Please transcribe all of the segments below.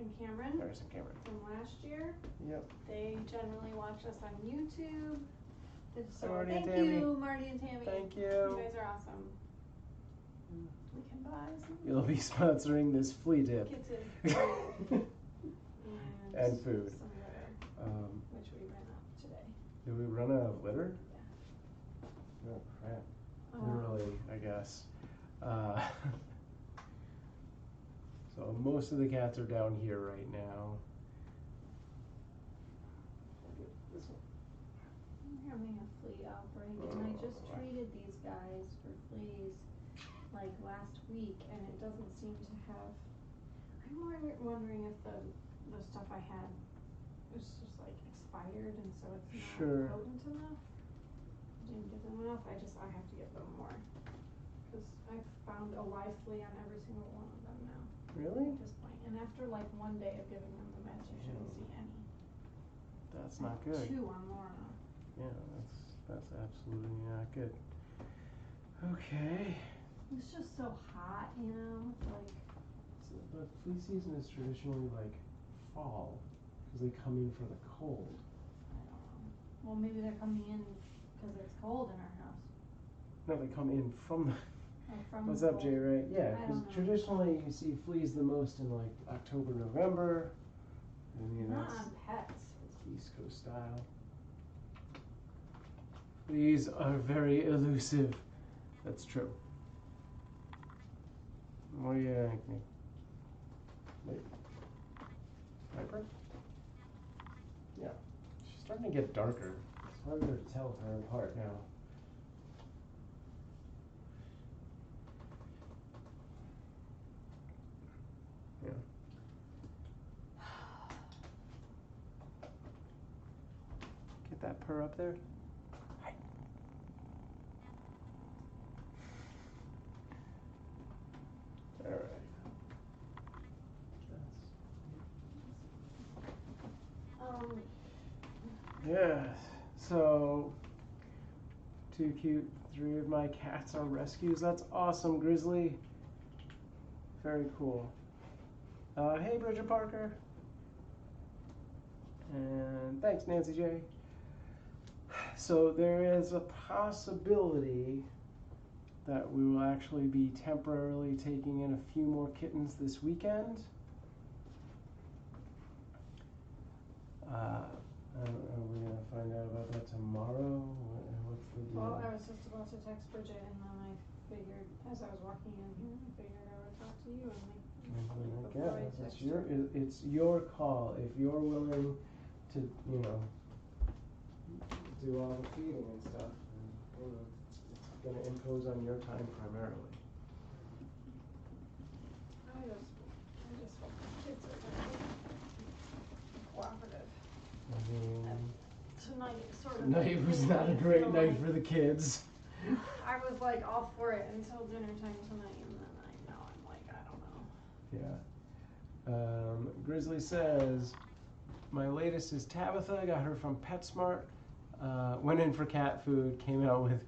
and Cameron. Harris and Cameron. From last year. Yep. They generally watch us on YouTube. So Marty thank and Tammy. you, Marty and Tammy. Thank you. You guys are awesome. We can buy some. You'll be sponsoring this flea dip. Kitten. And food. Some litter, which we ran out today. Did we run out of litter? Yeah. Oh crap. Really, I guess. So most of the cats are down here right now. This one. I'm having a flea outbreak, and I just treated these guys for fleas like last week, and it doesn't seem to have. I'm wondering if the stuff I had was just like expired, and so it's not potent enough. Didn't give them enough. I have to give them more because I've found a live flea on every single one of them now. Really? At this point, and after like one day of giving them the meds, you shouldn't see any. That's not good. 2 on Lorna. Yeah, that's absolutely not good. Okay. It's just so hot, you know. It's like. So the flea season is traditionally like fall because they come in for the cold. I don't know. Well, maybe they're coming in because it's cold in our house. No, they come in from the. From What's the up, Jay? Right? Yeah, because I don't know. traditionally you see fleas the most in like October, November. I mean, Not that's on pets. East Coast style. Fleas are very elusive. That's true. What do you think? Wait. Viper? Yeah. She's starting to get darker. It's harder to tell her apart now. Yeah. Get that purr up there. Hi. All right. Yeah, so 2 cute, 3 of my cats are rescues. That's awesome, Grizzly. Very cool. Hey, Bridget Parker. And thanks, Nancy J. So there is a possibility that we will actually be temporarily taking in a few more kittens this weekend. I don't know, we're going to find out about that tomorrow. What's the deal? Well, I was just about to text Bridget, and then I figured, as I was walking in here, I figured I would talk to you and it's your call. If you're willing to, you know, do all the feeding and stuff, and, you know, it's going to impose on your time primarily. I just hope the kids are going to be cooperative. Tonight was not a great night for the kids. I was like all for it until dinner time tonight, and then I'm like, I don't know. Yeah. Grizzly says, my latest is Tabitha. I got her from PetSmart. Went in for cat food. Came out with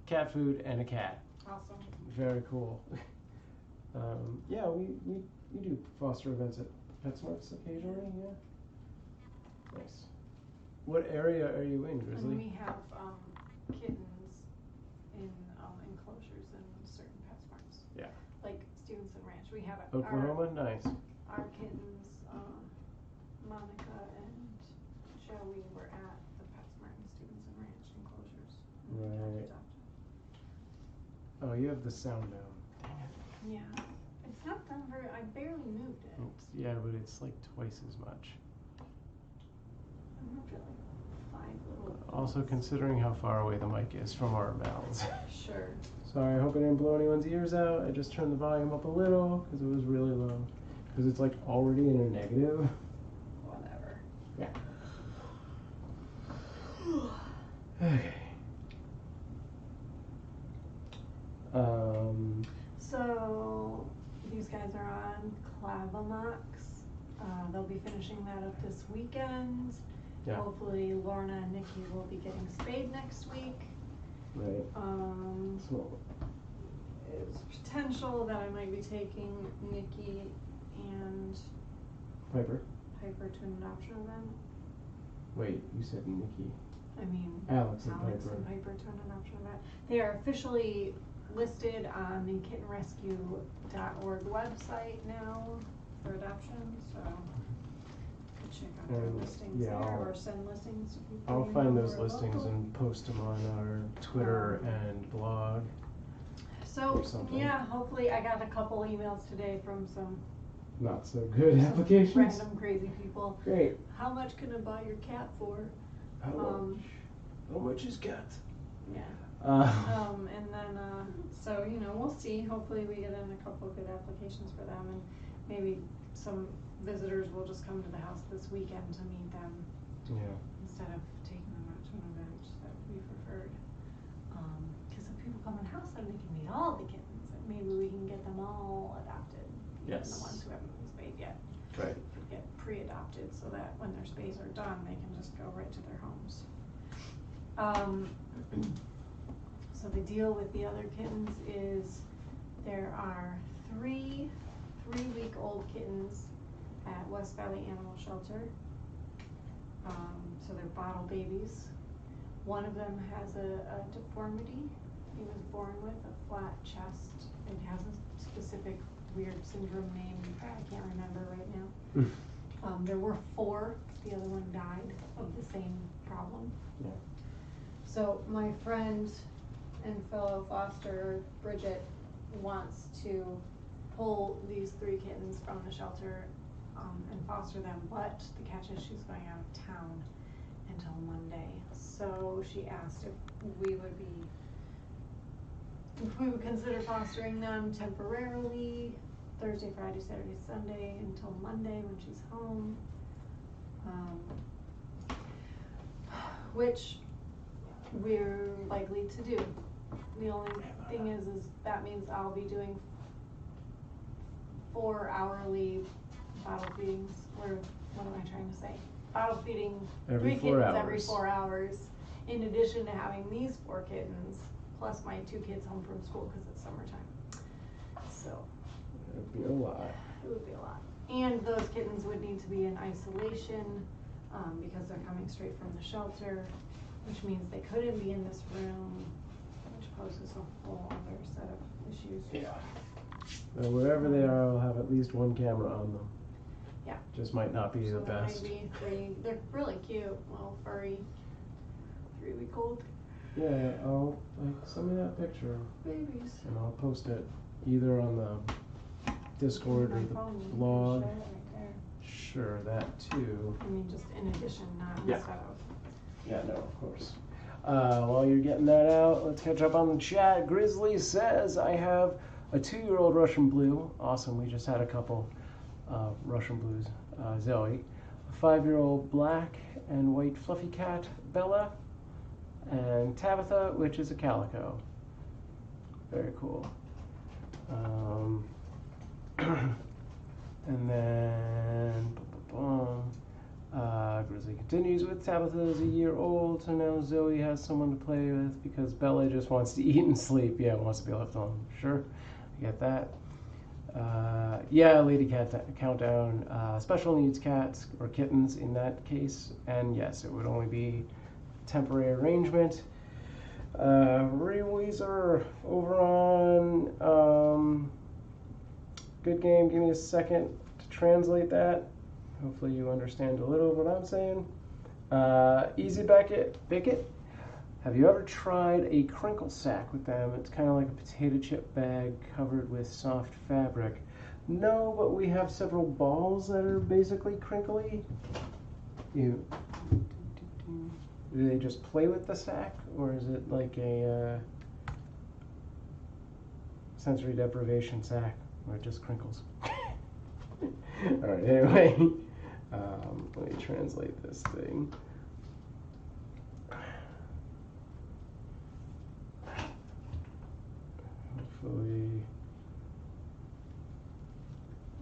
cat food and a cat. Awesome. Very cool. Yeah, we do foster events at PetSmarts occasionally. Yeah. Nice. What area are you in, Grizzly? And we have kittens in enclosures in certain PetSmarts. Yeah. Like Stevenson Ranch. We have Oklahoma? Nice. Our kittens, Monica and Joey, were at the PetSmart in Stevenson Ranch enclosures. Right. Oh, you have the sound down. Dang it. Yeah. It's not done very, I barely moved it. Yeah, but it's like twice as much. I moved it like 5 little. Also considering how far away the mic is from our mouths. Sure. Sorry, I hope I didn't blow anyone's ears out. I just turned the volume up a little because it was really low. Because it's like already in a negative. Whatever. Yeah. Okay. So these guys are on Cuteavalanche. They'll be finishing that up this weekend. Yeah. Hopefully Lorna and Nikki will be getting spayed next week. Right. It's potential that I might be taking Nikki and Piper. Piper to an adoption event. Wait, you said Nikki. I mean, Alex and Alex Piper. and Piper to an adoption event. They are officially listed on the kittenrescue.org website now for adoption, so you can check out our listings there or send listings to people. I'll find those listings and post them on our Twitter and blog. So, yeah, hopefully I got a couple emails today from some not so good applications. Random crazy people. Great. How much can I buy your cat for? How much is cat? Yeah. And then, so, you know, we'll see. Hopefully we get in a couple of good applications for them, and maybe some visitors will just come to the house this weekend to meet them. Yeah. Instead of taking them out to an event, that would be preferred. Because if people come in the house, then they can meet all the kittens, and maybe we can get them all adopted. Yes. Even the ones who haven't been spayed yet. Right. Get pre-adopted so that when their spays are done, they can just go right to their homes. So the deal with the other kittens is there are three 3-week-old kittens at West Valley Animal Shelter. So they're bottle babies. One of them has a deformity. He was born with a flat chest. It has a specific weird syndrome name I can't remember right now. There were 4. The other one died of the same problem. Yeah. So my friend and fellow foster, Bridget, wants to pull these 3 kittens from the shelter and foster them, but the catch is she's going out of town until Monday. So she asked if we would consider fostering them temporarily, Thursday, Friday, Saturday, Sunday, until Monday when she's home. Which we're likely to do. The only thing is that means I'll be doing 4 hourly bottle feedings, or what am I trying to say? Bottle feeding every 3 4 kittens hours. every 4 hours, in addition to having these 4 kittens, plus my 2 kids home from school because it's summertime. So it would be a lot. It would be a lot. And those kittens would need to be in isolation because they're coming straight from the shelter, which means they couldn't be in this room, which poses a whole other set of issues. Yeah. Well, wherever they are, I'll have at least 1 camera on them. Yeah. Just might not be so the best. Might be 3. They're really cute, little furry, 3-week-old. Yeah, I'll send me that picture. Babies. And I'll post it either on the Discord or the blog. Right there. Sure, that too. I mean, just in addition, not Yeah. instead of. Yeah, no, of course. While you're getting that out, let's catch up on the chat. Grizzly says, I have a 2-year-old Russian blue. Awesome, we just had a couple Russian blues. Zoe. A 5-year-old black and white fluffy cat, Bella. And Tabitha, which is a calico. Very cool. And then Grizzly continues with Tabitha is a year old, so now Zoe has someone to play with because Bella just wants to eat and sleep. Yeah, wants to be left alone. Sure, I get that. Yeah, Lady Cat Countdown. Special needs cats or kittens in that case, and yes, it would only be temporary arrangement. Ray Weezer over on Good Game. Give me a second to translate that. Hopefully you understand a little of what I'm saying. Easy Bicket. Have you ever tried a crinkle sack with them? It's kind of like a potato chip bag covered with soft fabric. No, but we have several balls that are basically crinkly. Do they just play with the sack, or is it like a sensory deprivation sack where it just crinkles? Alright, anyway, let me translate this thing. Hopefully.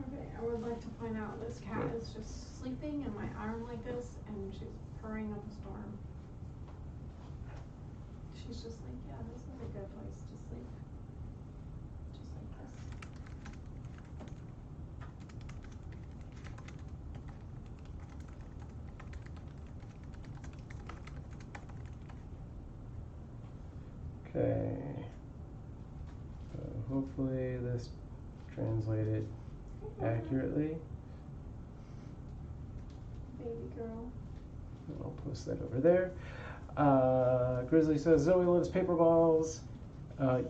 Okay, I would like to point out this cat is just sleeping in my arm like this, and she's purring up a storm. She's just like, yeah, this is a good place to sleep. Just like this. hopefully this translated accurately. Baby girl. I'll post that over there. Grizzly says Zoe loves paper balls. Yeah,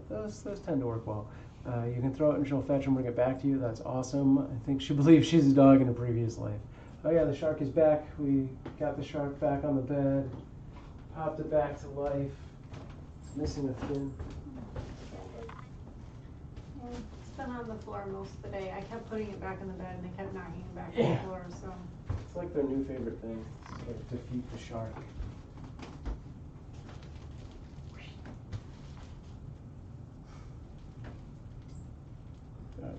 those tend to work well. You can throw it and she'll fetch and bring it back to you. That's awesome. I think she believes she's a dog in a previous life. Oh yeah, the shark is back. We got the shark back on the bed. Popped it back to life. It's missing a fin. Yeah, it's been on the floor most of the day. I kept putting it back in the bed and they kept knocking it back on the floor, so. It's like their new favorite thing. It's like defeat the shark.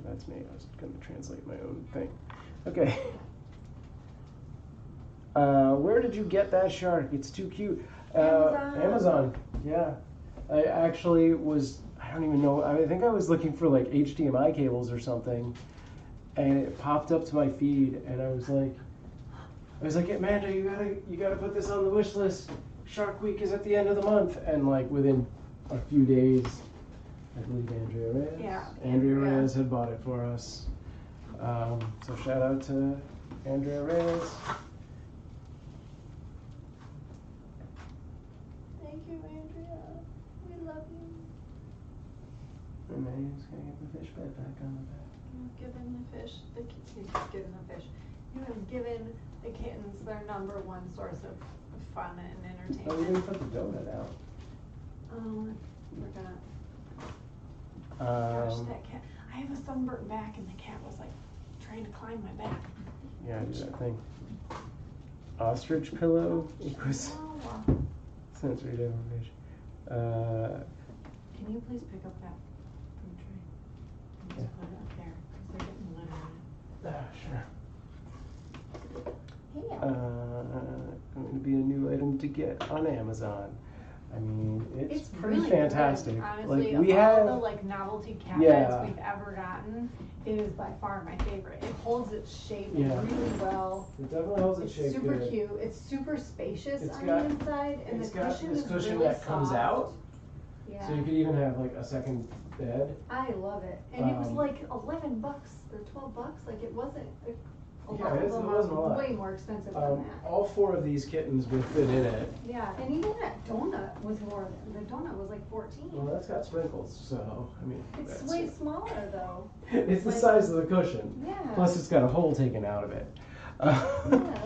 That's me. I was going to translate my own thing. Okay. Where did you get that shark? It's too cute. Amazon. Yeah. I actually was, I don't even know, I think I was looking for like HDMI cables or something, and it popped up to my feed, and I was like, Amanda, you gotta put this on the wish list. Shark Week is at the end of the month, and like within a few days, I believe Andrea Reyes. Yeah. Andrea Reyes had bought it for us. So shout out to Andrea Reyes. Thank you, Andrea. We love you. And then he's gonna get the fish bed back on the bed. You've given the fish, you have given the kittens their #1 source of fun and entertainment. Oh, we didn't put the donut out. Oh, I forgot. Gosh, that cat. I have a sunburnt back and the cat was like trying to climb my back. Yeah, do that thing. Ostrich pillow equals sensory deprivation. Can you please pick up that food tray and just put it up there because they're getting litter on it. Sure. Yeah. Going to be a new item to get on Amazon. I mean, it's pretty really fantastic. Good. Honestly, like we of have all the like novelty cat beds we've ever gotten, it is by far my favorite. It holds its shape really well. It definitely holds its shape. It's super good. cute. It's super spacious It's on got, the inside, and it's the got cushion this is cushion really that comes soft. out. Yeah. So you could even have like a second bed. I love it, and it was like $11 or $12. Like it wasn't. A lot of them are way more expensive than that. All 4 of these kittens would fit in it. Yeah, and even that donut was more than, the donut was like 14. Well, that's got sprinkles, so, I mean. It's way smaller though. It's the size of the cushion. Yeah. Plus it's got a hole taken out of it. Yeah,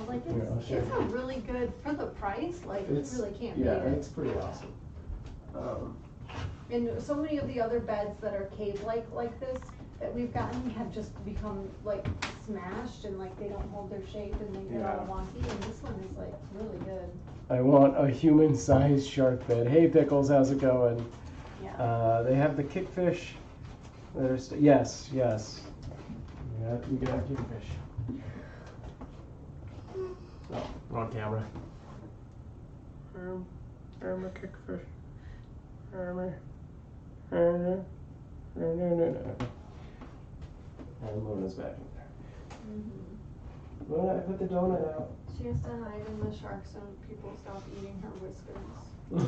like it's a really good, for the price, like you really can't beat it. Yeah, it's pretty awesome. And so many of the other beds that are cave-like like this, that we've gotten have just become like smashed and like they don't hold their shape and they get all wonky, and this one is like really good. I want a human-sized shark bed. Hey Pickles, how's it going? Yeah. They have the kickfish. Yes. We got kickfish. Oh, wrong camera. Armor kickfish. Armor. No. And Luna's back in there. Luna, I put the donut out. She has to hide in the shark so people stop eating her whiskers.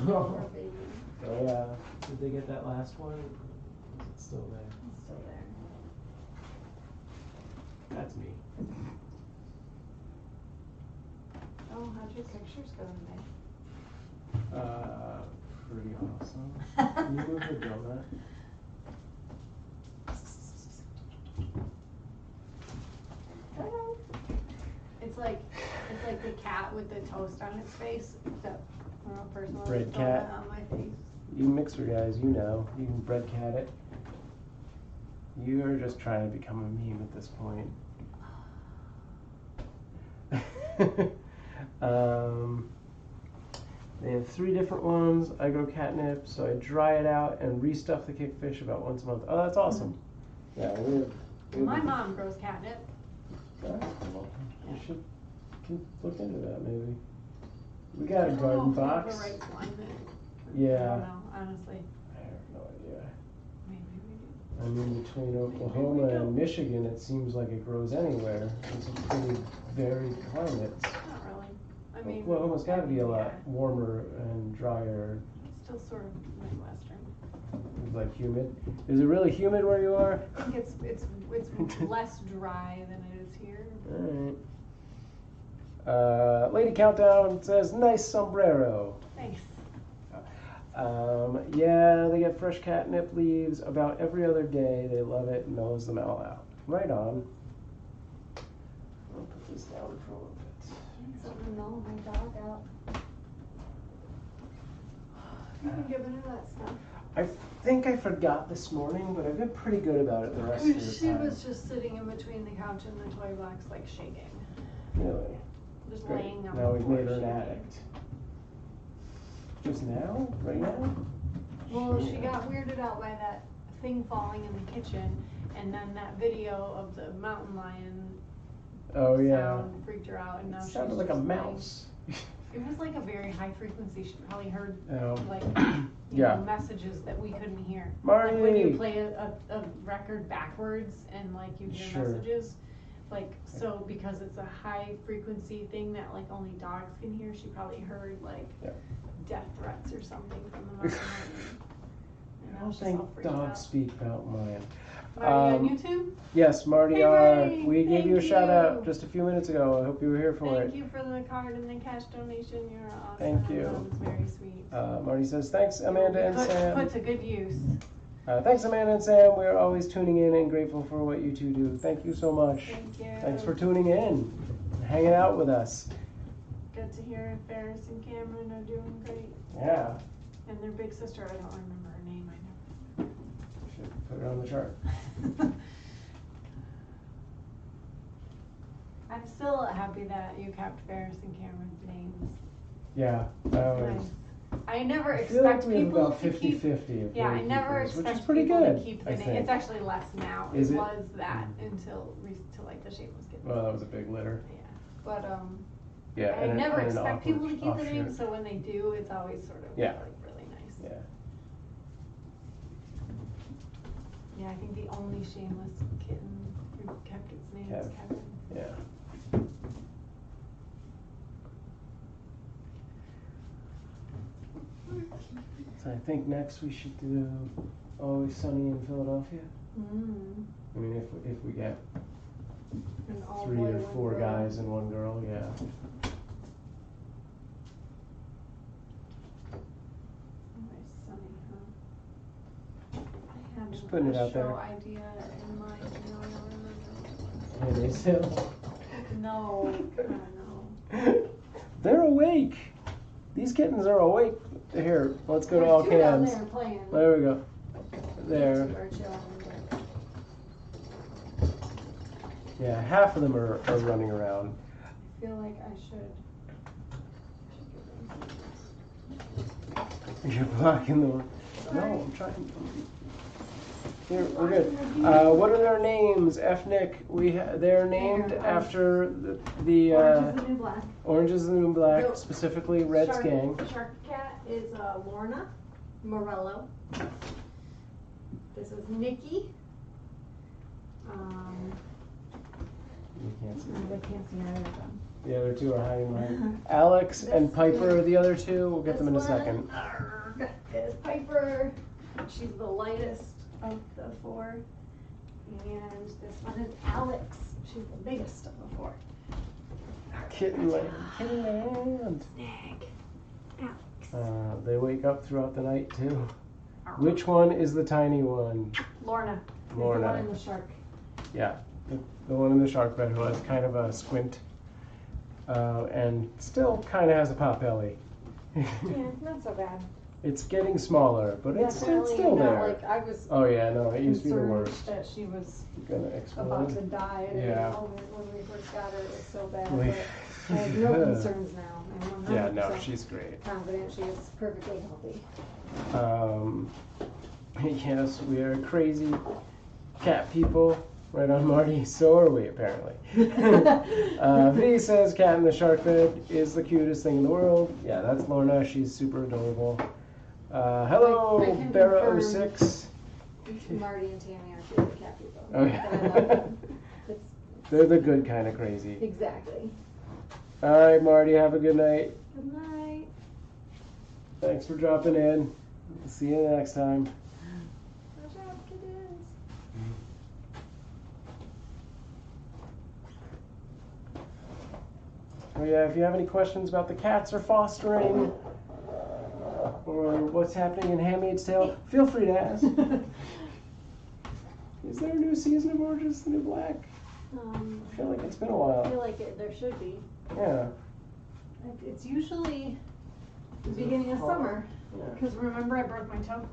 Poor baby. Oh yeah. Did they get that last one? Is it still there? It's still there. That's me. Oh, how'd your pictures go today? Pretty awesome. Can you move the donut? It's like the cat with the toast on its face, except a person with Bread a cat. donut on my face. You mixer guys, you know. You can bread cat it. You're just trying to become a meme at this point. They have 3 different ones. I grow catnip, so I dry it out and restuff the kickfish about once a month. Oh, that's awesome. Yeah, My mom grows catnip. That's cool. You should look into that maybe. We got a garden box. The right climate. Yeah. I don't know, honestly. I have no idea. Maybe we do. I mean, between Oklahoma and Michigan, it seems like it grows anywhere. It's a pretty varied climate. Not really. I mean, Oklahoma's got to be a lot warmer and drier. It's still sort of Midwestern. It's like humid. Is it really humid where you are? I think it's less dry than it is here. Alright. Lady Countdown says, nice sombrero. Thanks. Yeah, they get fresh catnip leaves about every other day. They love it and knows them all out. Right on. I'll put this down for a little bit. Something to gnaw my dog out. You've been giving her that stuff. I think I forgot this morning, but I've been pretty good about it the rest of the time. She was just sitting in between the couch and the toy box, like shaking. Really? Just Great. laying on Now the we've floor made her an shaking. addict. Just now? Right now? Well, she got weirded out by that thing falling in the kitchen, and then that video of the mountain lion Oh, yeah. sound freaked her out, and now It she's sounded like a just mouse. It was like a very high frequency. She probably heard like Yeah. messages that we couldn't hear. Marty! Like when you play a record backwards and like you hear Sure. messages. Like so because it's a high frequency thing that like only dogs can hear, she probably heard like death threats or something from the mountain lion. I don't think dogs speak about mine. Marty on YouTube? Yes, Marty Hey, R. Marty, We gave thank you a shout you. out just a few minutes ago. I hope you were here for it. Thank you for the card and the cash donation. You're awesome. Thank you. That was very sweet. Marty says, thanks, Amanda and Sam. Put to good use. Thanks, Amanda and Sam. We're always tuning in and grateful for what you two do. Thank you so much. Thank you. Thanks for tuning in and hanging out with us. Good to hear Ferris and Cameron are doing great. Yeah. And their big sister, I don't remember her name. I know. Should put it on the chart. I'm still happy that you kept Ferris and Cameron's names. Yeah. Nice. I never I feel like expect we have people about to keep. 50-50 of Yeah, I never gatekeepers, which is expect pretty people good, to keep the I name. think. It's actually less now. Is it? Was that until like the shameless kitten. Well, that was a big litter. Yeah, but Yeah, I and never an expect people to awkward keep the name, offshoot. so when they do, it's always sort of Yeah. like really nice. Yeah. Yeah, I think the only shameless kitten who kept its name is Kevin. Yeah. So I think next we should do Always Sunny in Philadelphia. Mm. I mean, if we get An all 3 boy, or one 4 girl. guys and 1 girl, yeah. Always Sunny, huh? I had Just putting it out show there. idea in mind. No, I don't remember. Handmaid's Tale. No, I don't know. They're awake. These kittens are awake. Here, let's go to There's all 2 down cams. there playing. There we go. There. These 2 are chilling. Yeah, half of them are running around. I feel like I should give them. You're blocking the. Sorry. No, I'm trying. Here, we're good. What are their names? Ethnic. They're named after the Orange is the New Black. Orange is the New Black, No. specifically Red's Shark, gang. Shark Cat is Lorna Morello. This is Nikki. You can't see. I can't see either of them. The other 2 are hiding behind. Alex and Piper are the other 2. We'll get them in a This second. one is Piper. She's the lightest of the 4. And this one is Alex. She's the biggest of the 4. Kittenland. Kittenland. Snag. Alex. They wake up throughout the night too. Which one is the tiny one? Lorna. Is Lorna. The one in the shark. Yeah, the one in the shark bed who has kind of a squint, and still kind of has a pot belly. Yeah, not so bad. It's getting smaller, but it's Definitely still not there. like I was Oh yeah, no, it used to be the concerned worst. that she was Gonna about to explode. die at Yeah. any moment when we first got her. It was so bad. We- But I have no concerns now. I'm 100% Yeah, no, she's great. confident she is perfectly healthy. Yes, we are crazy cat people. Right on, Marty. So are we, apparently. V says cat in the shark bed is the cutest thing in the world. Yeah, that's Lorna. She's super adorable. Hello, I can Bera06. Marty and Tammy are cute cat people. Oh, But I love yeah. them. It's, They're the good kind of crazy. exactly. All right, Marty, have a good night. Good night. Thanks for dropping in. See you next time. So yeah, if you have any questions about the cats or fostering, or what's happening in Handmaid's Tale, feel free to ask. Is there a new season of Orange is the New Black? I feel like it's been a while. I feel like there should be. Yeah. It's usually the beginning of summer. Yeah. Because remember I broke my toe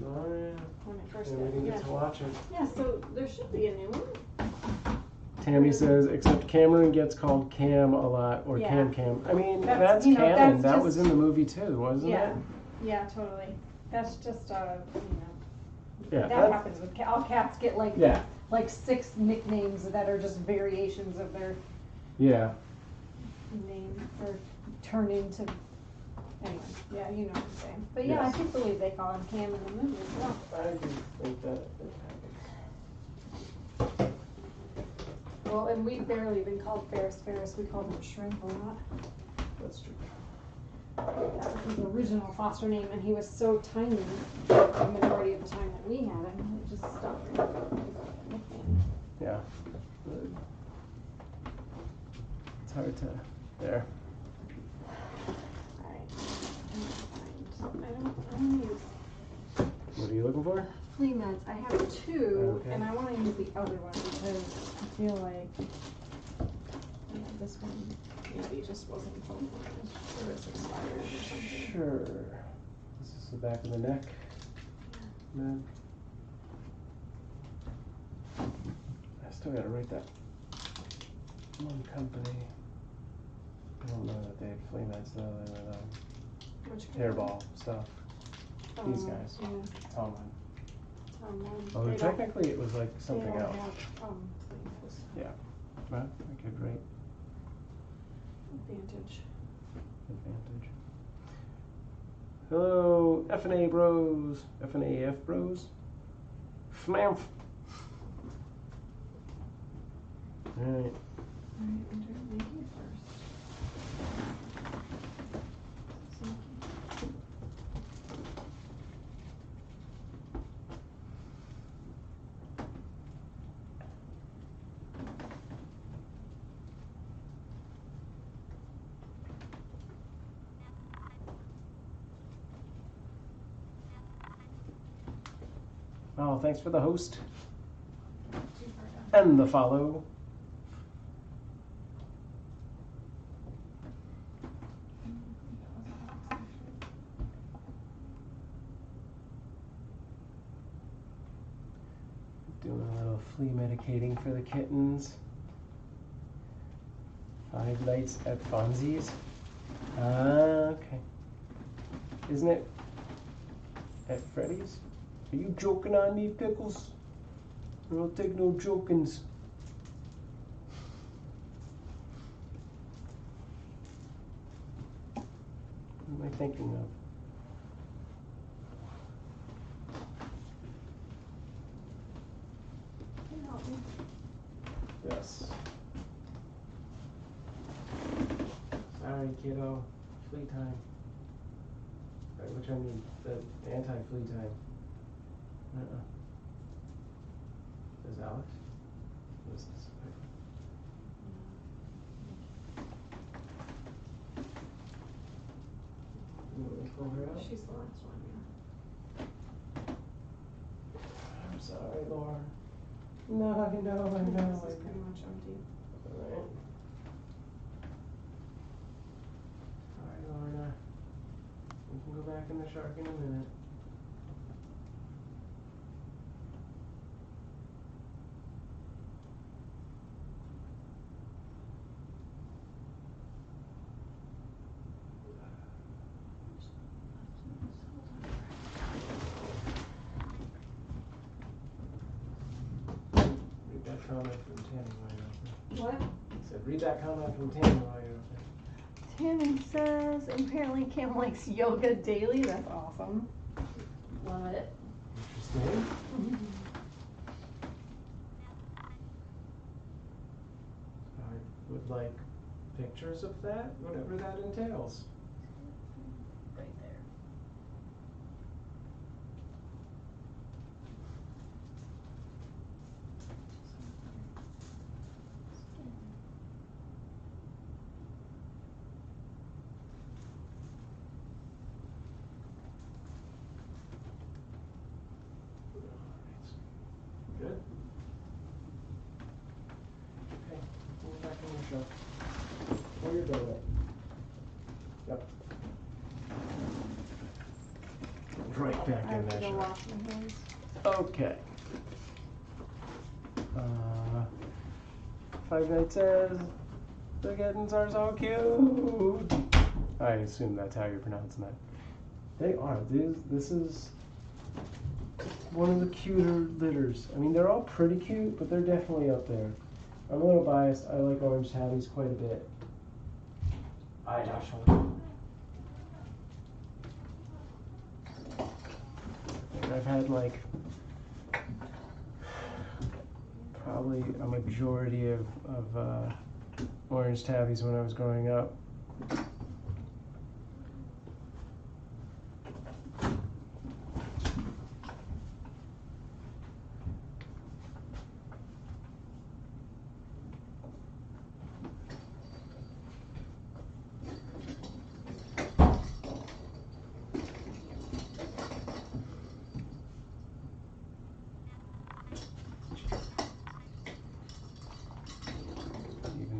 Oh yeah. when I first Yeah, we didn't get to watch it. Yeah, so there should be a new one. Tammy says, except Cameron gets called Cam a lot, or Yeah. Cam. I mean, That's, that's you know, canon. that's That just- was in the movie too, wasn't Yeah. it? Yeah, totally. That's just Yeah. that happens with all cats get like Yeah. 6 nicknames that are just variations of their Yeah. name or turn into. Anyway, yeah, you know what I'm saying. But yeah, Yes. I can't believe they call him Cam in the movie as well. I do think that it happens. Well, and we've barely been called Ferris. We called him Shrimp a lot. That's true. That was his original foster name, and he was so tiny the majority of the time that we had him, it just stuck. Yeah. It's hard to. There. I don't use What are you looking for? flea meds. I have 2, Okay. and I want to use the other one because I feel like this one maybe just wasn't full, or it's expired or something. Sure. This is the back of the neck. Man. I still gotta write that one company. I don't know that they had flea meds though. They were Which hairball stuff. These guys. Yeah. Online. They Although don't- technically it was like something they don't else. have, fleas. Yeah. But I could write Advantage. advantage. Hello, F&A bros. F&AF bros. Flamf. Alright. Alright, I'm doing Mickey first. Oh, thanks for the host Too far down. and the follow. Doing a little flea medicating for the kittens. 5 Nights at Fonzie's. Ah, okay. Isn't it at Freddy's? Are you joking on me, Pickles? I don't take no jokins. What am I thinking of? Can you help me? Yes. Sorry, kiddo. Flea time. Which I mean, the anti-flea time. Is Alex? What is this? You want me to pull her out? She's the last one, yeah. I'm sorry, Laura. No, I know. This is pretty much empty. Alright. Sorry, Lorna. We can go back in the shark in a minute. Read that comment from Tammy while you're up What? there. I said, read that comment from Tammy while you're up there. Tammy says, apparently Cam likes yoga daily. That's awesome. Love it. Interesting. I would like pictures of that, whatever that entails. Right there. Michelle. Where you going? Yep. Right back I in have to there. go wash my hands. Okay. Five Nights says the kittens are so cute. I assume that's how you're pronouncing that. They are. This is one of the cuter litters. I mean, they're all pretty cute, but they're definitely up there. I'm a little biased. I like orange tabbies quite a bit. I actually. I've had like probably a majority of orange tabbies when I was growing up.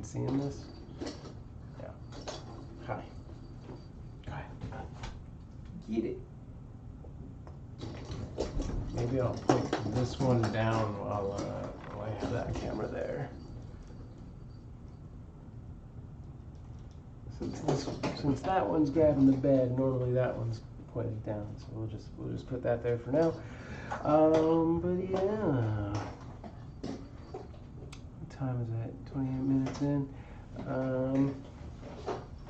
Seeing this? Yeah. Hi. Go ahead. Get it. Maybe I'll put this one down while I have that camera there. Since that one's grabbing the bed, normally that one's pointed down, so we'll just put that there for now. But yeah. Time is it? 28 minutes in.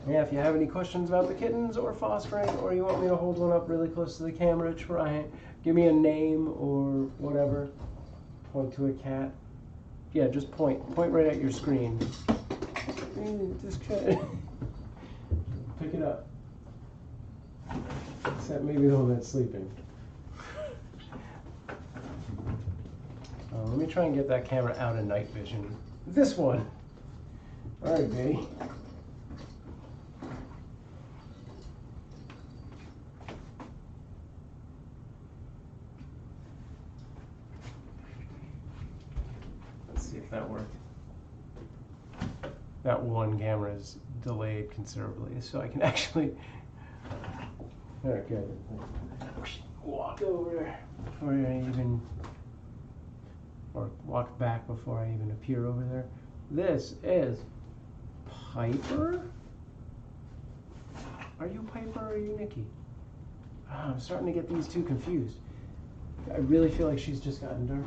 Yeah, if you have any questions about the kittens or fostering, or you want me to hold one up really close to the camera, try it. Give me a name or whatever. Point to a cat. Yeah, just point right at your screen. Just pick it up. Except maybe the one that's sleeping. Let me try and get that camera out of night vision. This one. All right, B. Let's see if that worked. That one camera is delayed considerably, so I can actually. All right, good. Walk over before I even. Or walk back before I even appear over there. This is Piper? Are you Piper or are you Nikki? I'm starting to get these two confused. I really feel like she's just gotten darker.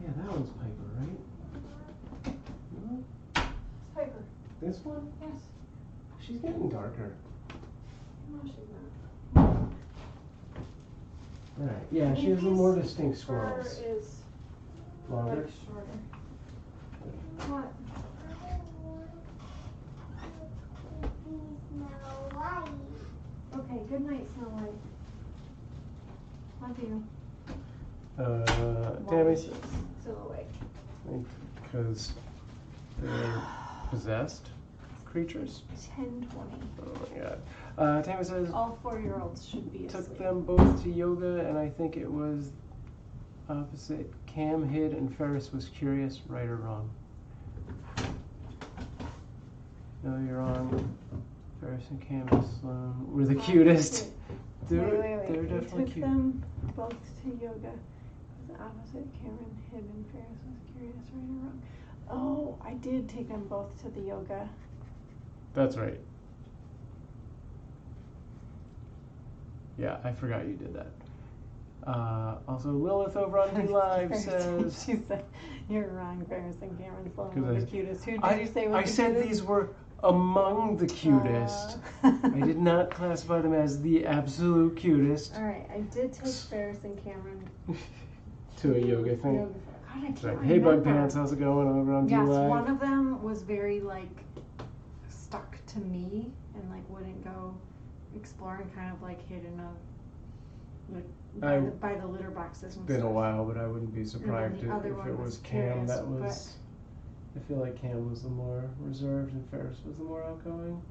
Yeah, that one's Piper, right? No? Piper. This one? Yes. She's getting darker. No, she's not. Right. Yeah, she has the more distinct squirrels. Fur is Longer? like shorter. What? Okay, good night, Snow White. Love you. Tammy's. Still awake. Because they're possessed creatures? 10:20. Oh my god. Tammy says All 4-year-olds should be asleep. took them both to yoga, and I think it was opposite. Cam hid and Ferris was curious, right or wrong. No, you're wrong. Ferris and Cam and Sloan were the cutest. They're definitely took cute. them both to yoga. It was opposite. Cameron hid and Ferris was curious, right or wrong. Oh, I did take them both to the yoga. That's right. Yeah, I forgot you did that. Also, Lilith over on DLive says... She said, you're wrong, Ferris and Cameron Sloan were the cutest. Who did you say was the I cutest? said these were among the cutest. I did not classify them as the absolute cutest. Alright, I did take Ferris and Cameron to a yoga thing. God, I can't Right. remember. Hey, Bug Pants, how's it going over on Yes, DLive? one of them was very, like, stuck to me and, like, wouldn't go exploring, kind of, like, hidden by the litter boxes and It's been stuff. a while, but I wouldn't be surprised the other if one it was was Cam curious, that was... I feel like Cam was the more reserved and Ferris was the more outgoing.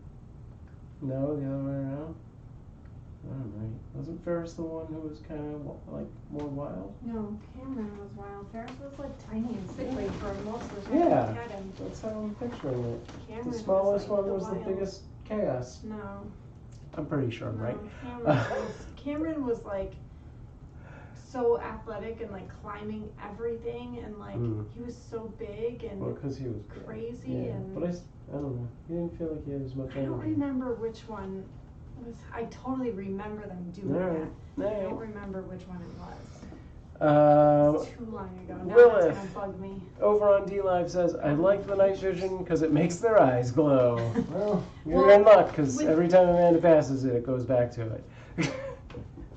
No, the other way around? Alright. Wasn't Ferris the one who was kind of like more wild? No, Cameron was wild. Ferris was like tiny and sickly for most of the time. Yeah. We had him. That's how I'm picturing it. Cameron The smallest was, like, one was the wild. biggest chaos. No. I'm pretty sure I'm No, right. Cameron was like so athletic and like climbing everything and like he was so big and Well, because he was big. crazy Yeah. and But I don't know. He didn't feel like he had as much I don't energy. remember which one was. I totally remember them doing Alright. that. I don't remember which one it was. It's too long ago. Now Lilith. that's gonna bug me. Over on D Live says, I like the night vision because it makes their eyes glow. Well, you're Well, in luck because with- every time Amanda passes it, it goes back to it.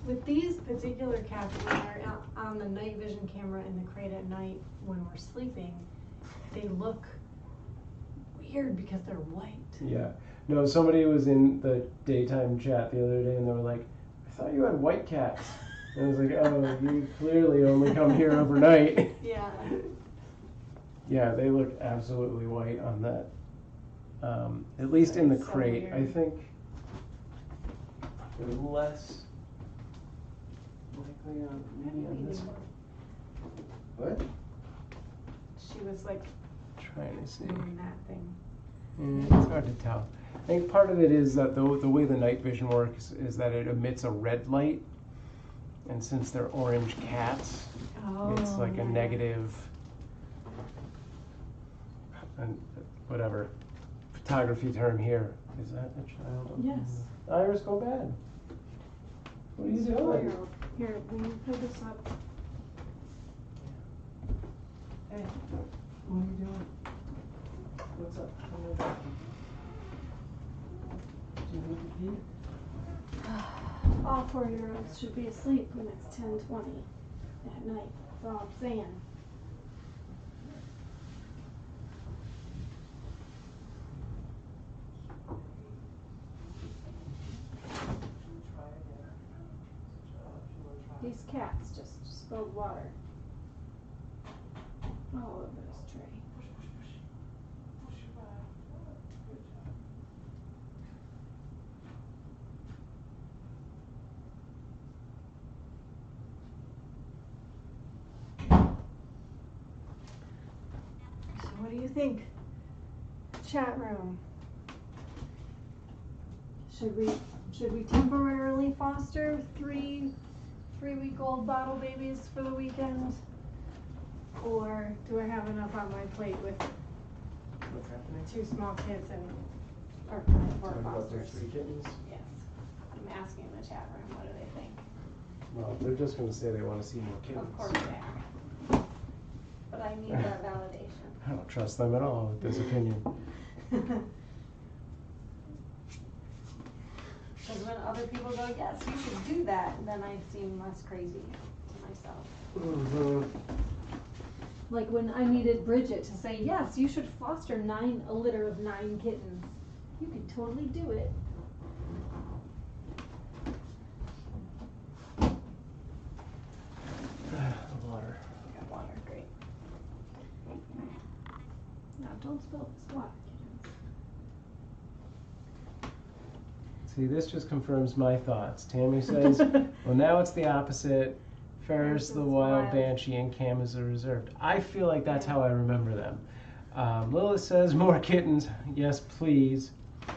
With these particular cats, when they're on the night vision camera in the crate at night when we're sleeping, they look weird because they're white. Yeah. No, somebody was in the daytime chat the other day and they were like, I thought you had white cats. And I was like, oh, you clearly only come here overnight. Yeah. Yeah, they look absolutely white on that. At least in the It's so crate. weird. I think they're less likely on maybe on this one. What? She was like Trying to see. doing that thing. Yeah, it's hard to tell. I think part of it is that the way the night vision works is that it emits a red light. And since they're orange cats, it's like a yeah. negative, and whatever photography term here. Is that a child? Yes. Iris, go bad. What are you doing? Here, when you pull this up. Hey, what are you doing? What's up? Do you need to pee? All 4-year-olds should be asleep when it's 10:20 at night. That's all I'm saying. These cats just spilled water all over this tray. So what do you think? Chat room. Should we temporarily foster three-week-old bottle babies for the weekend? Or do I have enough on my plate with What's happening? 2 small kids and or 4 Talking about those fosters? 3 kittens? Yes. I'm asking the chat room, what do they think? Well, they're just going to say they want to see more kittens. Of course they are. But I need that validation. I don't trust them at all with this opinion. Because when other people go, yes, you should do that, then I seem less crazy to myself. Mm-hmm. Like when I needed Bridget to say, yes, you should foster a litter of 9 kittens. You could totally do it. Water. I got water, great. Now don't spill this water, kittens. See, this just confirms my thoughts. Tammy says, well, now it's the opposite. Ferris the wild banshee and Cam is the reserved. I feel like that's how I remember them. Lilith says, more kittens. Yes, please.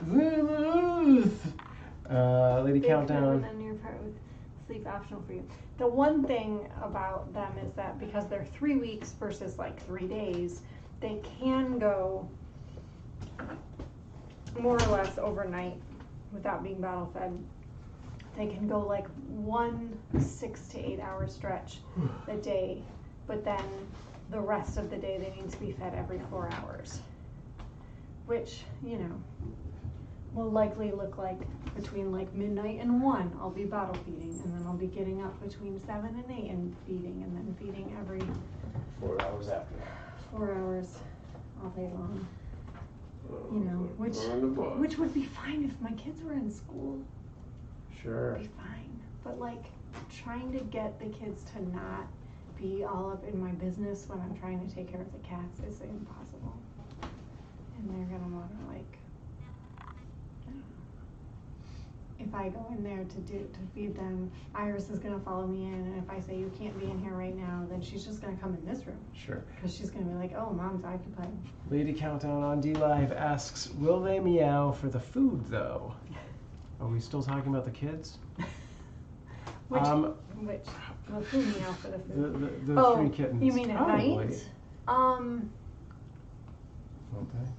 Lilith! Lady Big Countdown. on your part with sleep optional for you. The one thing about them is that because they're 3 weeks versus like 3 days, they can go more or less overnight without being bottle fed. They can go like 1 6 to 8 hour stretch a day, but then the rest of the day they need to be fed every 4 hours, which, you know, will likely look like between like midnight and 1 I'll be bottle feeding, and then I'll be getting up between 7 and 8 and feeding, and then feeding every 4 hours after that. 4 hours all day long, you know, which would be fine if my kids were in school. Sure. Be fine, but like trying to get the kids to not be all up in my business when I'm trying to take care of the cats is impossible, and they're gonna want to like, I don't know. if I go in there to feed them, Iris is gonna follow me in, and if I say you can't be in here right now, then she's just gonna come in this room. Sure. Because she's gonna be like, oh, mom's occupied. Lady Countdown on D Live asks, will they meow for the food though? Are we still talking about the kids? Which the food meow for the food. The 3 kittens. You mean at Probably. night? Won't they?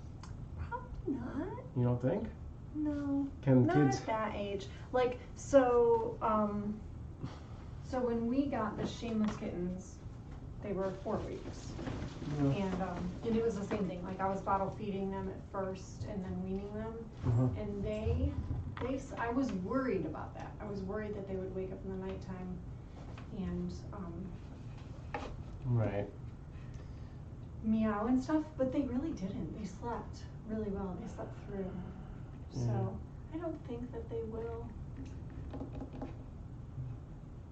Probably not. You don't think? No. Can Not kids? at that age. Like, so when we got the shameless kittens, they were 4 weeks. Yeah. And it was the same thing. Like, I was bottle feeding them at first and then weaning them. Uh-huh. And I was worried about that. I was worried that they would wake up in the nighttime and Right. meow and stuff, but they really didn't. They slept really well. They slept through. Yeah. So I don't think that they will.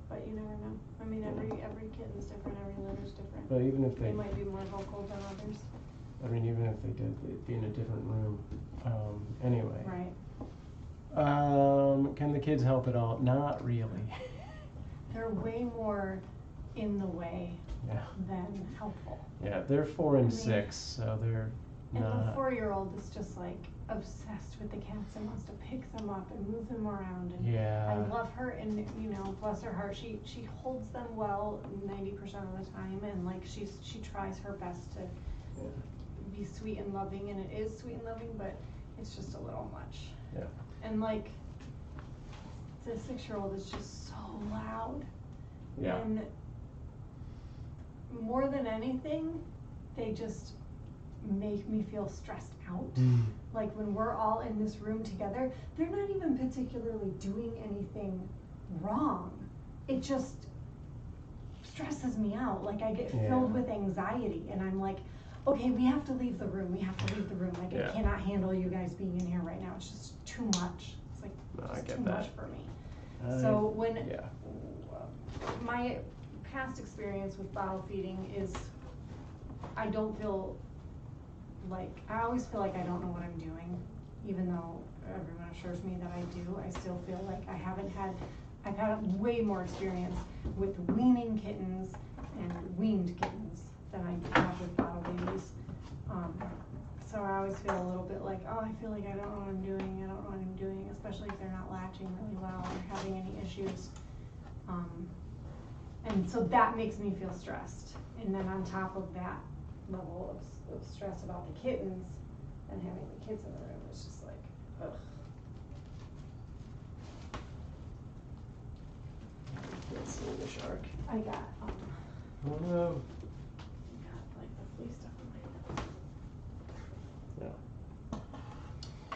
But you never know. I mean, every kitten's different, every litter's different. But even if They might be more vocal than others. I mean, even if they did, they'd be in a different room. Anyway. Right. Can the kids help at all? Not really. They're way more in the way Yeah. than helpful. Yeah, they're 4 and 6, so they're And the not. 4-year-old is just like obsessed with the cats and wants to pick them up and move them around. And Yeah. I love her, and you know, bless her heart, she holds them well 90% of the time, and like she tries her best to be sweet and loving, and it is sweet and loving, but it's just a little much. Yeah. And like the 6-year-old is just so loud. Yeah. And more than anything, they just make me feel stressed out. Like when we're all in this room together, they're not even particularly doing anything wrong. It just stresses me out. Like I get filled with anxiety, and I'm like, okay, we have to leave the room. We have to leave the room. Like I cannot handle you guys being in here right now. It's just too much. It's like too much for me. So when my past experience with bottle feeding is, I always feel like I don't know what I'm doing, even though everyone assures me that I do. I still feel like I've had way more experience with weaning kittens and weaned kittens than I do have with bottle babies. So I always feel a little bit like, oh, I feel like I don't know what I'm doing. I don't know what I'm doing, especially if they're not latching really well or having any issues. And so that makes me feel stressed. And then on top of that level of stress about the kittens and having the kids in the room, it's just like, ugh. Let's see the shark. I got, Oh no. got like the flea stuff on my head. Yeah.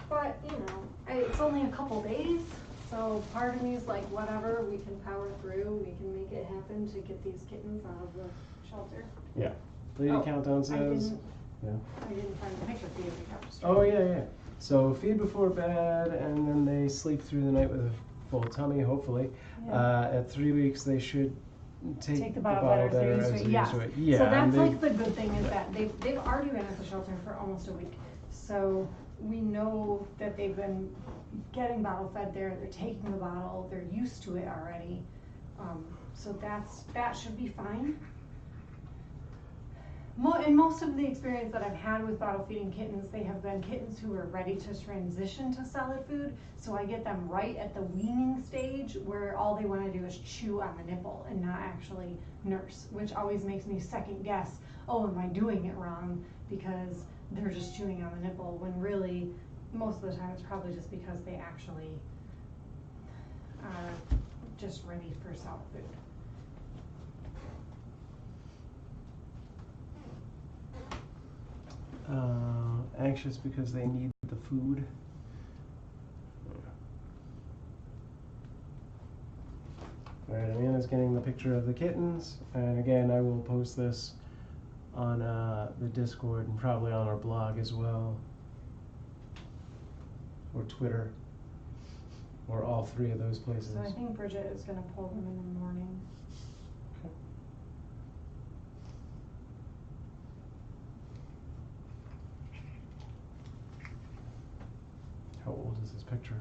But, you know, it's only a couple days, so part of me is like, whatever, we can power through, we can make it happen to get these kittens out of the shelter. Yeah. Lady Countdown says. I didn't find the picture for you, we have to Oh yeah. So feed before bed, and then they sleep through the night with a full tummy, hopefully. Yeah. At 3 weeks, they should take the bottle better as they're used to it. Yeah. So that's like the good thing is that they've already been at the shelter for almost a week. So we know that they've been getting bottle fed there, they're taking the bottle, they're used to it already. So that should be fine. In most of the experience that I've had with bottle feeding kittens, they have been kittens who are ready to transition to solid food. So I get them right at the weaning stage where all they want to do is chew on the nipple and not actually nurse, which always makes me second guess, oh, am I doing it wrong? Because they're just chewing on the nipple, when really, most of the time it's probably just because they actually are just ready for solid food. Anxious because they need the food. Alright, Amanda's getting the picture of the kittens, and again, I will post this on the Discord and probably on our blog as well, or Twitter, or all 3 of those places. So I think Bridget is going to pull them in the morning. Okay. How old is this picture?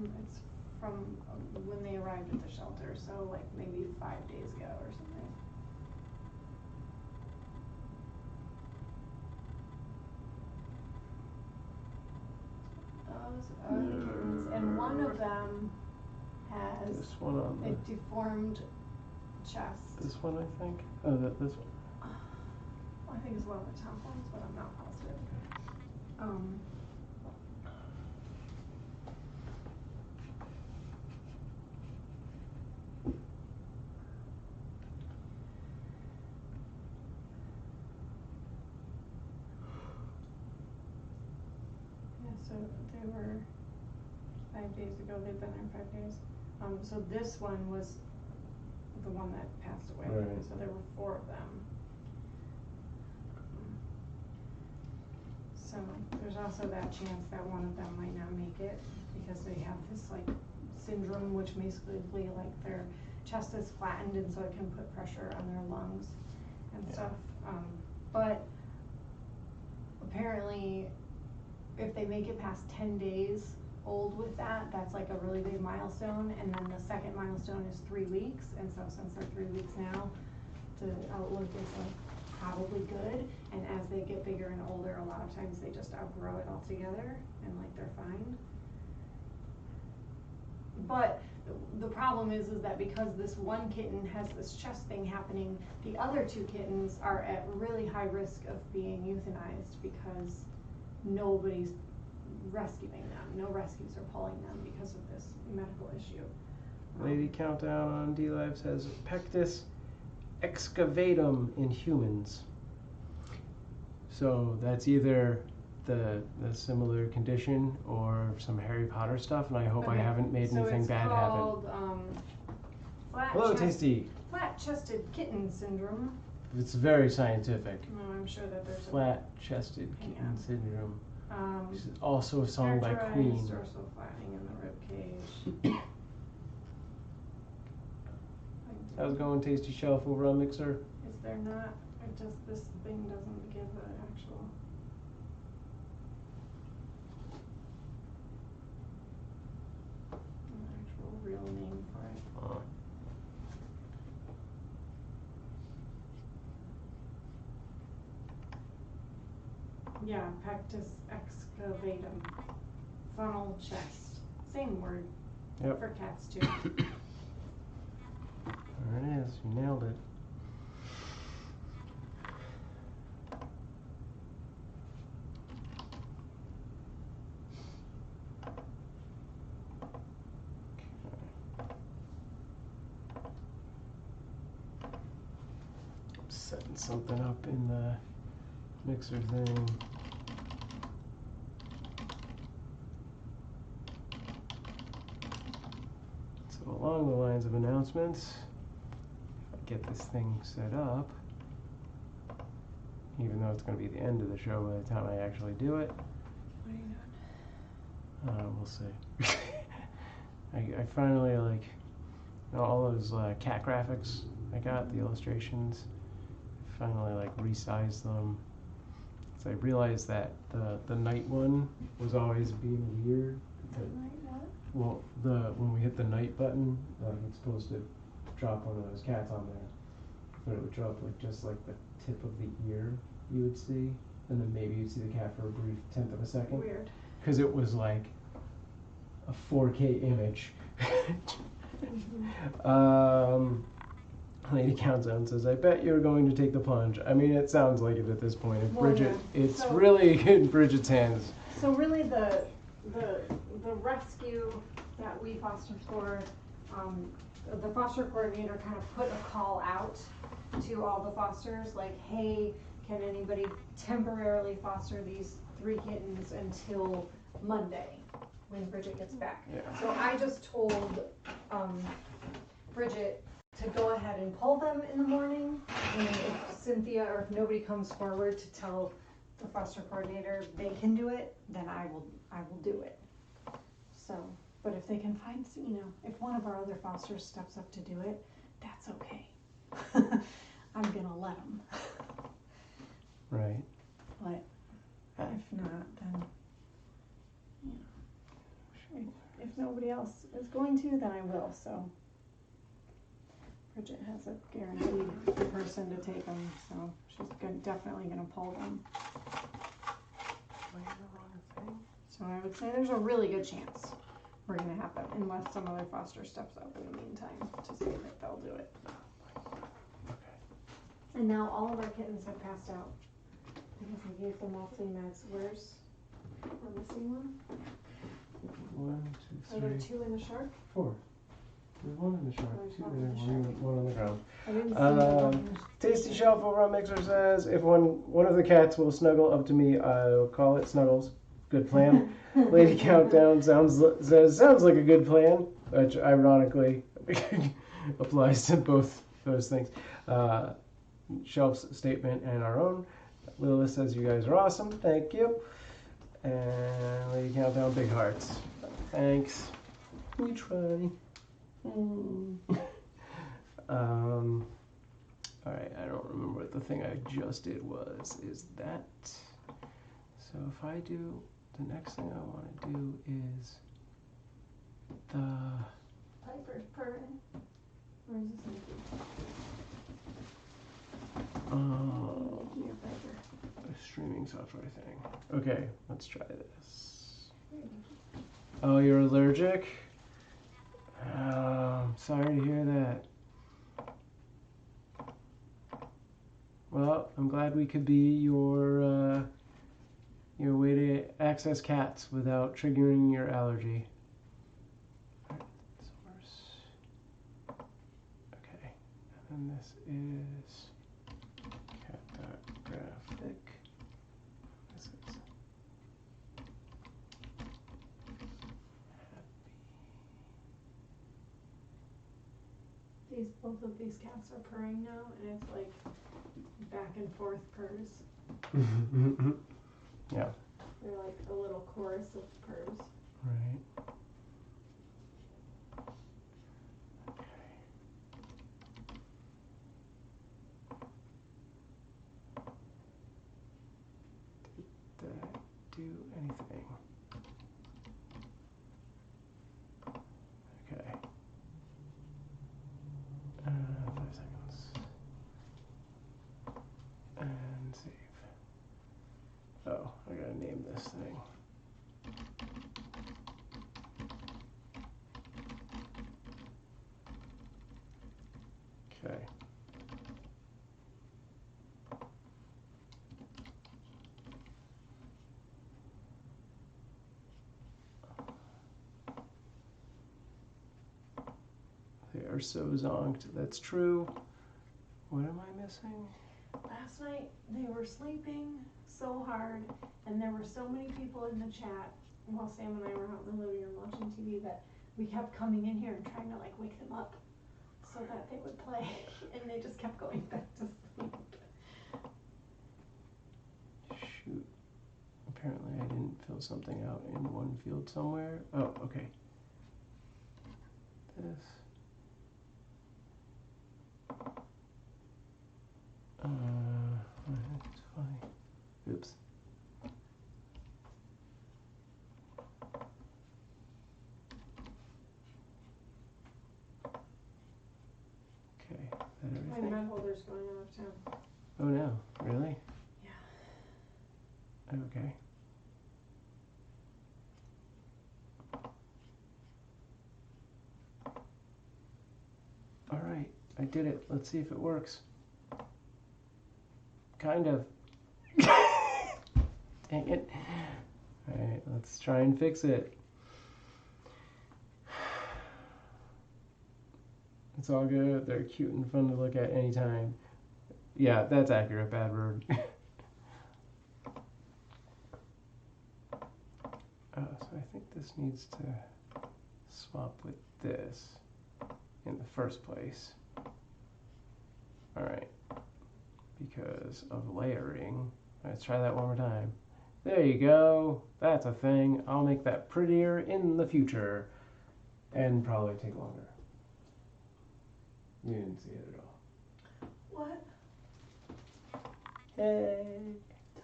It's from when they arrived at the shelter, so like maybe 5 days ago or something. Those are the kittens, and one of them has This one on a the, deformed chest. this one I think. Oh, this one. I think it's one of the top ones, but I'm not positive. Yeah, so they were 5 days ago. They've been there 5 days. So this one was the one that passed away. Right. So there were 4 of them. So there's also that chance that one of them might not make it because they have this like syndrome, which basically like their chest is flattened and so it can put pressure on their lungs and stuff. But apparently if they make it past 10 days old with that, that's like a really big milestone, and then the second milestone is 3 weeks, and so since they're 3 weeks now, the outlook is like probably good, and as they get bigger and older, a lot of times they just outgrow it altogether and like they're fine. But the problem is that because this one kitten has this chest thing happening, the other 2 kittens are at really high risk of being euthanized because nobody's rescuing them. No rescues are pulling them because of this medical issue. Lady Countdown on DLive says Pectus excavatum in humans. So that's either the similar condition or some Harry Potter stuff, and I hope I haven't made anything bad happen. So it's called Hello, Tasty. flat-chested kitten syndrome. It's very scientific. No, I'm sure that there's Flat-chested Hang kitten on. syndrome. This is also a song by characterized Queen. dorsal flattening in the rib cage. How's it going, Tasty Shelf over on Mixer? Is there not? It just this thing doesn't give an actual. An actual real name for it. Yeah, Pectus excavatum. Funnel chest. Same word. Yep. For cats too. There it is. You nailed it. I'm setting something up in the mixer thing. So along the lines of announcements, if I get this thing set up, even though it's going to be the end of the show by the time I actually do it. What are you doing? We'll see. I finally like all those cat graphics I got, the illustrations. Finally like resized them. So I realized that the night one was always being weird. Well, when we hit the night button, it's supposed to drop one of those cats on there, but it would drop like just like the tip of the ear you would see, and then maybe you'd see the cat for a brief 1/10 of a second. Weird. Because it was like a 4K image. Lady Countdown says, "I bet you're going to take the plunge." I mean, it sounds like it at this point. If Bridget, it's So- really in Bridget's hands. So really the rescue that we fostered for, the foster coordinator kind of put a call out to all the fosters, like, hey, can anybody temporarily foster these 3 kittens until Monday when Bridget gets back? Yeah. So I just told Bridget to go ahead and pull them in the morning, and if Cynthia or if nobody comes forward to tell the foster coordinator they can do it, then I will do it. So, but if they can find, if one of our other fosters steps up to do it, that's okay. I'm gonna let them. Right. But if not, then if nobody else, was going to, then I will, so. Bridget has a guaranteed person to take them, so she's definitely gonna pull them. Am I in the wrong thing? So I would say there's a really good chance we're gonna have them, unless some other foster steps up in the meantime to say that they'll do it. And now all of our kittens have passed out because I gave them all flea meds. Where's, we're missing one? 1, 2, Are there 3, 2 in the shark? 4. There's one in the shark, There's 2 one there, in the one on the ground. I didn't see the one in the Tasty Shelf over on Mixer says, if one of the cats will snuggle up to me, I'll call it Snuggles. Good plan. Lady Countdown sounds like a good plan, which ironically applies to both those things. Shelf's statement and our own. Lilith says, you guys are awesome. Thank you. And Lady Countdown, big hearts. Thanks. We try. Alright, I don't remember what the thing I just did was. Is that? So if I do, the next thing I want to do is the Piper's purring. Where is this Mickey or Piper? a streaming software thing. Okay, let's try this. Oh, you're allergic? Sorry to hear that. Well, I'm glad we could be your way to access cats without triggering your allergy. Source. Okay, and then this is cat.graphic. This is Both of these cats are purring now, and it's like back and forth purrs. Yeah. They're like a little chorus of purrs. Right. Did that do anything? Okay. 5 seconds. And save. Oh, I gotta name this thing. Okay. They are so zonked. That's true. What am I missing? Last night they were sleeping so hard, and there were so many people in the chat while Sam and I were out in the living room watching TV that we kept coming in here and trying to like wake them up so that they would play, and they just kept going back to sleep. Shoot. Apparently I didn't fill something out in one field somewhere. Oh, okay. This. It's funny. Oops. Okay, is that My everything? med holder's going out of town. Oh no, really? Yeah. Okay. All right, I did it. Let's see if it works. Kind of. Dang it. All right, let's try and fix it. It's all good. They're cute and fun to look at anytime. Yeah, that's accurate, Bad Bird. So I think this needs to swap with this in the first place. All right, because of layering. Let's try that one more time. There you go. That's a thing. I'll make that prettier in the future and probably take longer. You didn't see it at all. What? Hey.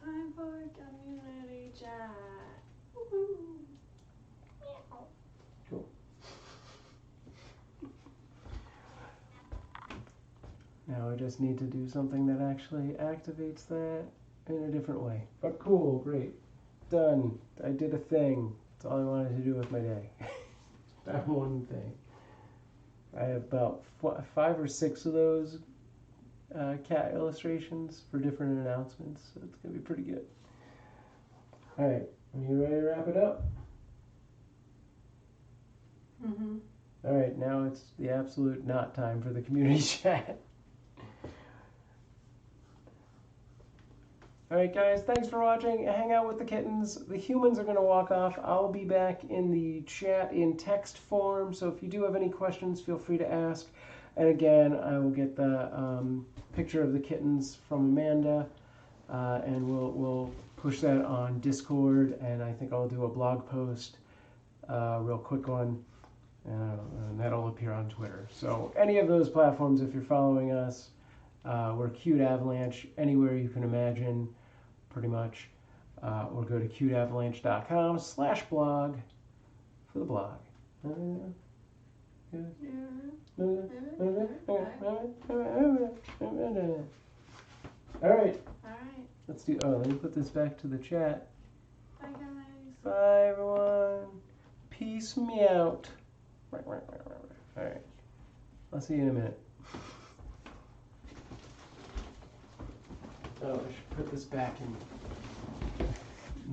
Time for community chat. Woo-hoo. Meow. Cool. Now I just need to do something that actually activates that in a different way. But cool, great. Done. I did a thing. That's all I wanted to do with my day. That one thing. I have about 5 or 6 of those cat illustrations for different announcements, so it's going to be pretty good. Alright, are you ready to wrap it up? Mm-hmm. Alright, now it's the absolute not time for the community chat. Alright guys, thanks for watching. Hang out with the kittens. The humans are going to walk off. I'll be back in the chat in text form, so if you do have any questions, feel free to ask. And again, I will get the picture of the kittens from Amanda, and we'll push that on Discord, and I think I'll do a blog post, real quick one, and that'll appear on Twitter. So any of those platforms, if you're following us, we're Cuteavalanche anywhere you can imagine, pretty much, or go to cuteavalanche.com/blog for the blog. All right. Let's do. Oh, let me put this back to the chat. Bye, guys. Bye, everyone. Peace me out. All right. I'll see you in a minute. Oh, I should put this back in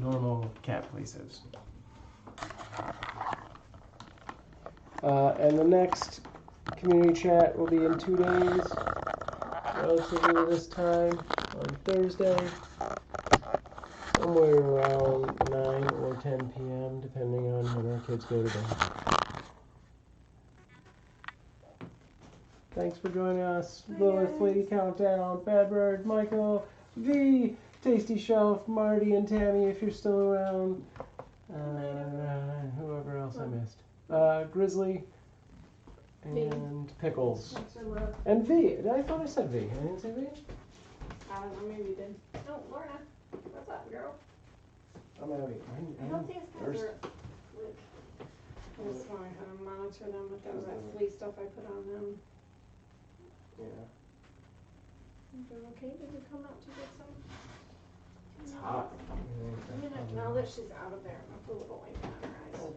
normal cat places. And the next community chat will be in 2 days, relatively this time, on Thursday, somewhere around 9 or 10 p.m., depending on when our kids go to bed. Thanks for joining us. Lilith, Lady Countdown, Bad Bird, Michael, V, Tasty Shelf, Marty, and Tammy, if you're still around. Whoever else I missed. Grizzly, and Pickles. And V. I thought I said V. I didn't say V? I don't know, maybe you did. No, Laura. What's up, girl? I'm out of here. I don't think it's because they're, like, I just want to kind of monitor them with all that flea stuff I put on them. Yeah. They're okay? Did you come out to get some? It's hot. A minute, now that she's out of there, I'm gonna put a little light on her eyes. Okay.